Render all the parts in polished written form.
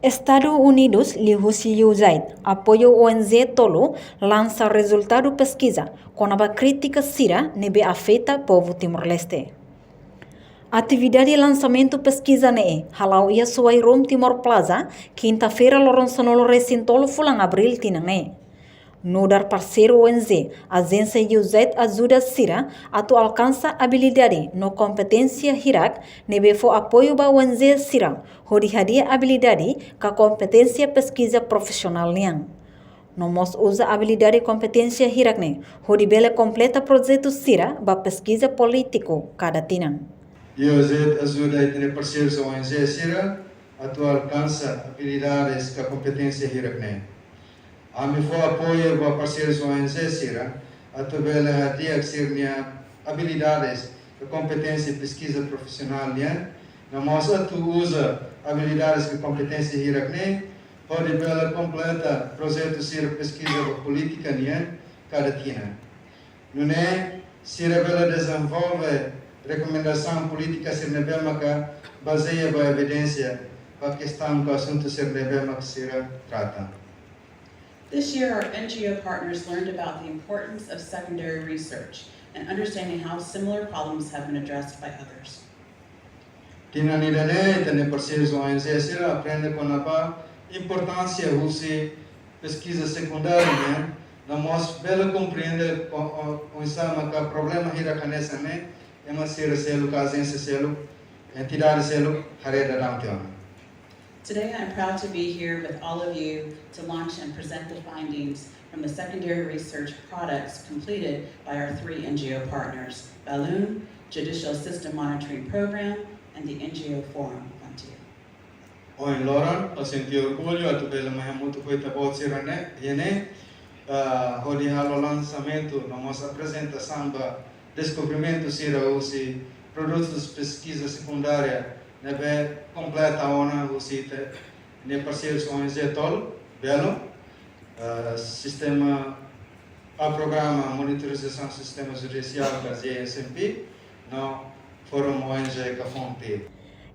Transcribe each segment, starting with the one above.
Estados Unidos lihusi Usaid, Apoiu ONG Tolu, Lansa Rezultadu Peskiza, com a crítica sira nebe afeta povo Timor-Leste. Atividade de lançamento pesquisa ne halau ia suai Rom Timor Plaza, quinta-feira loronsanolo recintolo fulang abril tinange. No dar parceiro ONG, agência Usaid ajuda Sira a tu alcança habilidade no competência hirak nebe fo apoio ba ONG Sira, hodi hadia habilidade ka competência pesquisa profissional niang. Nomos usa habilidade competência hirak ne, hodi bele completa projeto Sira ba pesquisa político cada tinang. Usaid ajuda a ter parceiros ONG Sira a tu alcança habilidades ka competência hirak ne. Ami fo apoio para parceiros ONG Sira, a tabela hadia que minha habilidades e competência e pesquisa profissional né, na moça tu usa habilidades e competência hirakne, pode bela completa projeto Sira pesquisa política né, cada tina. Não é Sira bela desenvolve recomendação política Sira nebema que baseia a evidência para questão do assunto Sira nebema que Sira trata. This year, our NGO partners learned about the importance of secondary research and understanding how similar problems have been addressed by others. Tinanidane, tene parceiros ONG Sira aprende com a importância de pesquisa secundária, né? Na mos bela compreende com sama que problema hira canessa né? É uma Sira selo, agência selo, entidade selo, hareda downtown. Today, I'm proud to be here with all of you to launch and present the findings from the secondary research products completed by our 3 NGO partners, Balloon, Judicial System Monitoring Program, and the NGO Forum Frontier. Oi, Lauren, eu senti orgulho a tu bela mais muito coisa boa Sira né? Yene, hodi halo lançamento na nossa apresentação do descobrimento Sira usi produtos de pesquisa secundária nebe completa ona usita ne parceiros ONG Tolu, Belo, sistema a programa monitorização sistema judicial da GSMP, no Fórum ONG Fontil.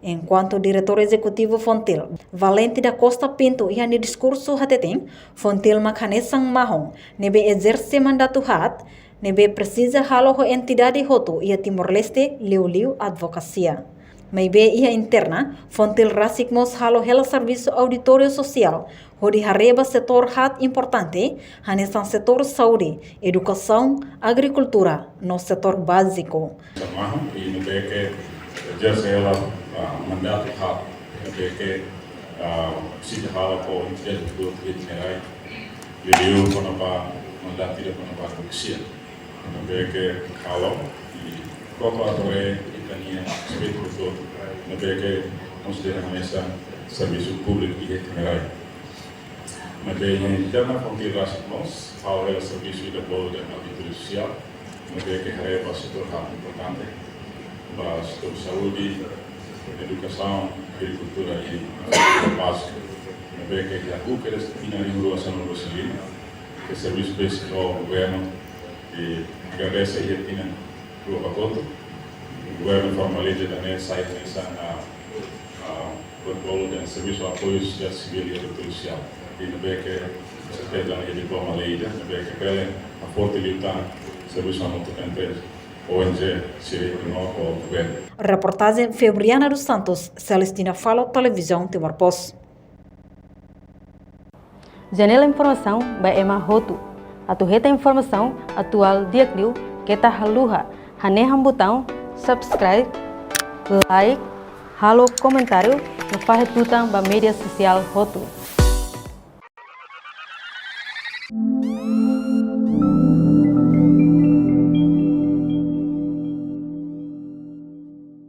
Enquanto diretor executivo Fontil, Valente da Costa Pinto ia no discurso hateteng, Fontil makanesang mahong, nebe exerce mandato hat, nebe precisa halo ho entidade hoto ia Timor-Leste liu advocacia. Maybe ia interna, Fontil rasikmos halo hela serviço auditório social, hodi hareba setor hat importante, hanesan setor saúde, educação, agricultura, no setor básico. Maham e no que exerce ela mandato hat, no que se hala po entidade do itinerário, liu kono pa mandato de kono pa advocacia, no que halo e qual atore itania spesso no que considera essa serviço público e itinerário. Mas em interna Fontil nós falamos serviço de apoio da agricultura social, no que é setor importante para o setor saúde, educação, agricultura e básica. No que é a UCA destina em relação ao civil, que é serviço básico ao governo e agradece a destina do acordo. O governo formaliza também sai nessa protocolo de serviço de apoio civil e social. E no que se pede a diploma lei, no que pede a forte luta serviço entre ONG, Sira e o governo. Reportagem Febriana dos Santos, Celestina Falo, Televisão Timor Post. Janela informação by Emma Hotu. Atuheta informação atual diakliu kita haluha haneham botão subscribe, like, halo comentário no faz tutang ba media social Hotu.